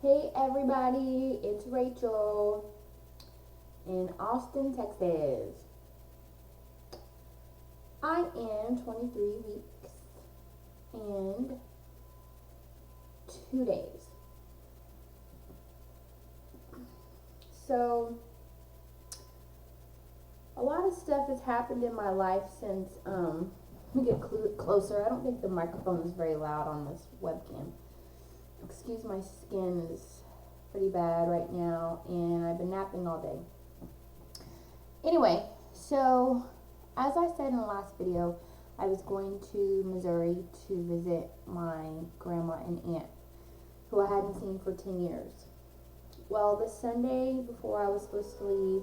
Hey everybody, it's Rachel in Austin, Texas. I am 23 weeks and 2 days. So, a lot of stuff has happened in my life since, let me get closer. I don't think the microphone is very loud on this webcam. Excuse my skin is pretty bad right now, and I've been napping all day. Anyway, so as I said in the last video, I was going to Missouri to visit my grandma and aunt, who I hadn't seen for 10 years. Well, the Sunday before I was supposed to leave,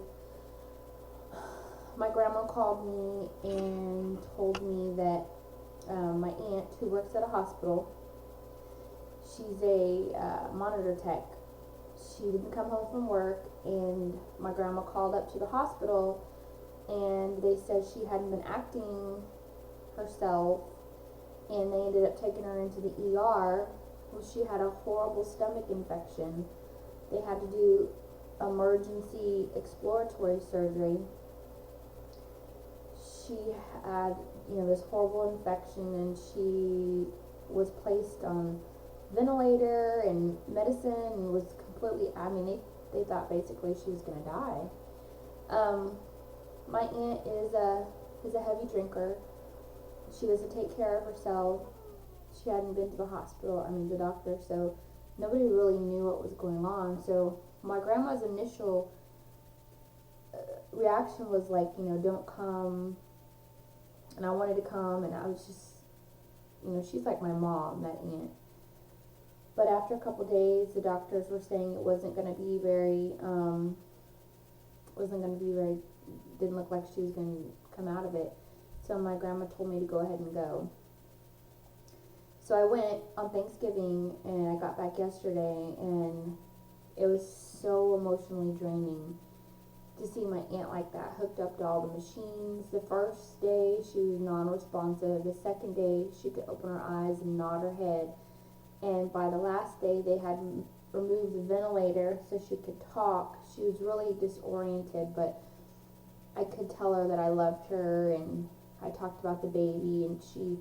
my grandma called me and told me that my aunt, who works at a hospital, she's a monitor tech. She didn't come home from work, and my grandma called up to the hospital, and they said she hadn't been acting herself, and they ended up taking her into the ER. Well, she had a horrible stomach infection. They had to do emergency exploratory surgery. She had, this horrible infection, and she was placed on ventilator and medicine, and was completely, they thought basically she was going to die. My aunt is a heavy drinker. She doesn't take care of herself. She hadn't been to the hospital, the doctor, so nobody really knew what was going on. So my grandma's initial reaction was like, don't come. And I wanted to come, and I was just, she's like my mom, that aunt. But after a couple days, the doctors were saying it wasn't going to be very, didn't look like she was going to come out of it. So my grandma told me to go ahead and go. So I went on Thanksgiving, and I got back yesterday, and it was so emotionally draining to see my aunt like that, hooked up to all the machines. The first day, she was non-responsive. The second day, she could open her eyes and nod her head. And by the last day, they had removed the ventilator so she could talk. She was really disoriented, but I could tell her that I loved her, and I talked about the baby, and she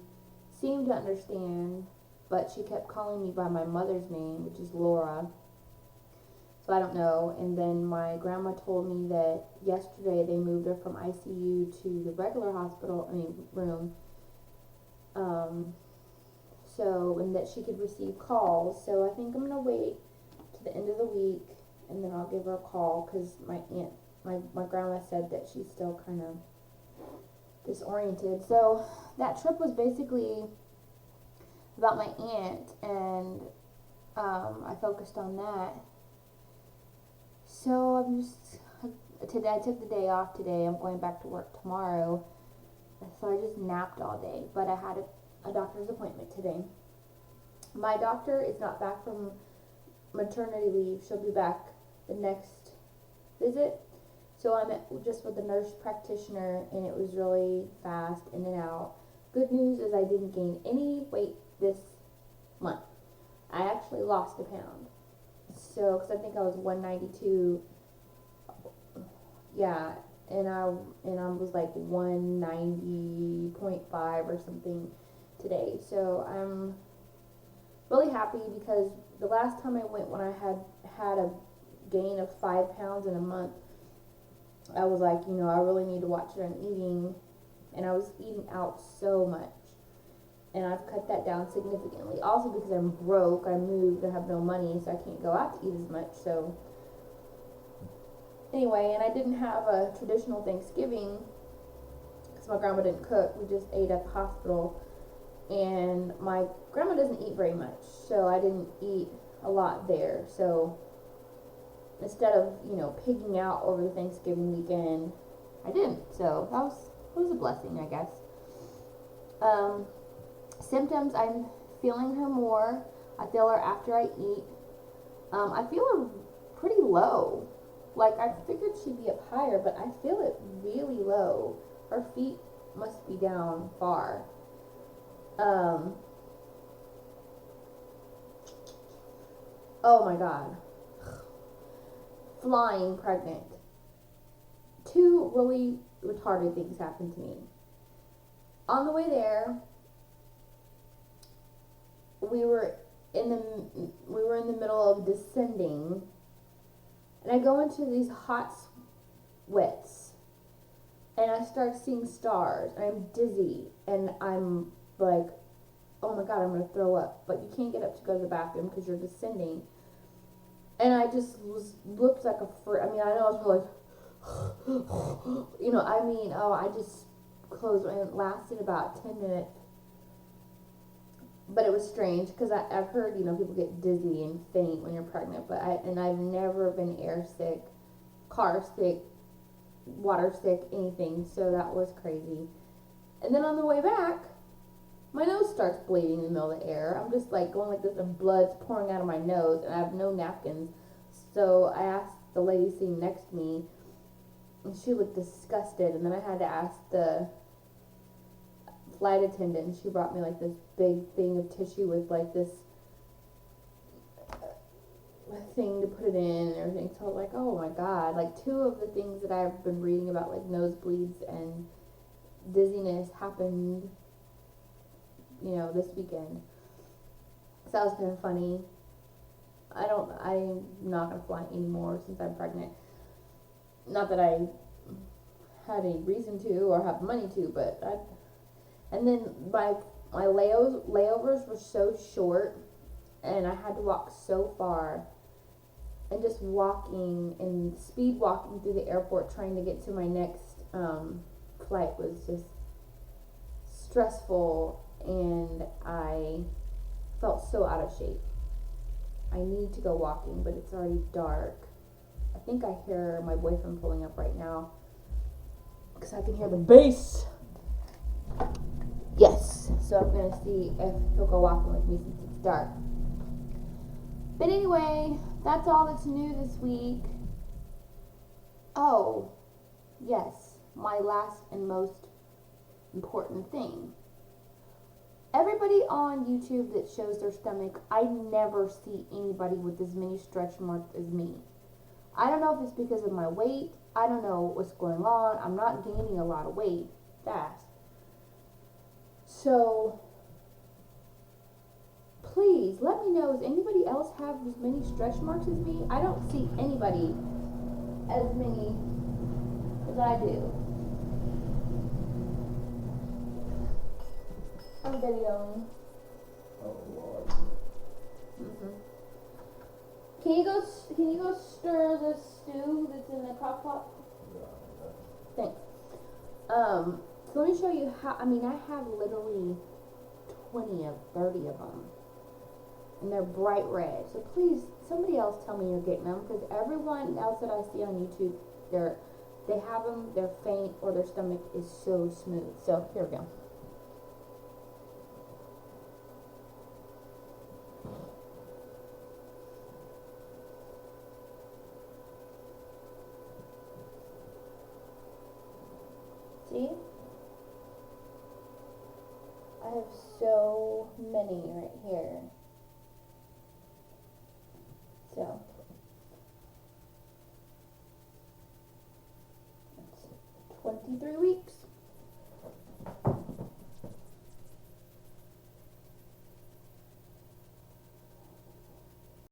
seemed to understand, but she kept calling me by my mother's name, which is Laura. So I don't know. And then my grandma told me that yesterday they moved her from ICU to the regular room. And that she could receive calls. So I think I'm gonna wait to the end of the week, and then I'll give her a call, because my grandma said that she's still kind of disoriented. So that trip was basically about my aunt, and I focused on that. So I took the day off today. I'm going back to work tomorrow. So I just napped all day, but I had a doctor's appointment today. My doctor is not back from maternity leave. She'll be back the next visit. So I met just with the nurse practitioner, and it was really fast, in and out. Good news is I didn't gain any weight this month. I actually lost a pound. So, because I think I was 192, yeah, and I was like 190.5 or something today. So I'm really happy, because the last time I went, when I had a gain of 5 pounds in a month, I was like, I really need to watch what I'm eating, and I was eating out so much. And I've cut that down significantly. Also because I'm broke, I moved, I have no money, so I can't go out to eat as much. So anyway, and I didn't have a traditional Thanksgiving because my grandma didn't cook. We just ate at the hospital, and my grandma doesn't eat very much, so I didn't eat a lot there. So instead of, pigging out over the Thanksgiving weekend, I didn't. So that was a blessing, I guess. Symptoms, I'm feeling her more. I feel her after I eat. I feel her pretty low. Like, I figured she'd be up higher, but I feel it really low. Her feet must be down far. Oh my god. Flying pregnant. Two really retarded things happened to me. On the way there, we were in the middle of descending, and I go into these hot sweats, and I start seeing stars, and I'm dizzy, and I'm like, oh my god, I'm gonna throw up, but you can't get up to go to the bathroom because you're descending, and I just looked like a I mean, I know I was like, I just closed, and it lasted about 10 minutes. But it was strange because I've heard, people get dizzy and faint when you're pregnant, but I've never been air sick, car sick, water sick, anything, so that was crazy. And then on the way back, my nose starts bleeding in the middle of the air. I'm just like going like this, and blood's pouring out of my nose, and I have no napkins. So I asked the lady sitting next to me, and she looked disgusted, and then I had to ask the flight attendant, and she brought me like this big thing of tissue with like this thing to put it in and everything. So I was like, oh my god, like two of the things that I've been reading about, like nosebleeds and dizziness, happened this weekend. So that was kind of funny. I'm not gonna fly anymore since I'm pregnant. Not that I had any reason to or have money to, but and then my layovers were so short, and I had to walk so far, and just walking and speed walking through the airport trying to get to my next flight was just stressful, and I felt so out of shape. I need to go walking, but it's already dark. I think I hear my boyfriend pulling up right now because I can hear the bass. Yes, so I'm going to see if he'll go walking with me since it's dark. But anyway, that's all that's new this week. Oh, yes, my last and most important thing. Everybody on YouTube that shows their stomach, I never see anybody with as many stretch marks as me. I don't know if it's because of my weight. I don't know what's going on. I'm not gaining a lot of weight fast. So, please let me know, does anybody else have as many stretch marks as me? I don't see anybody as many as I do. I'm videoing. Oh Lord. Mm-hmm. Can you go stir the stew that's in the crock pot? Yeah. Thanks. So let me show you how. I have literally 20 of 30 of them, and they're bright red. So please, somebody else tell me you're getting them, because everyone else that I see on YouTube, they have them. They're faint, or their stomach is so smooth. So here we go. See? I have so many right here. So, that's 23 weeks.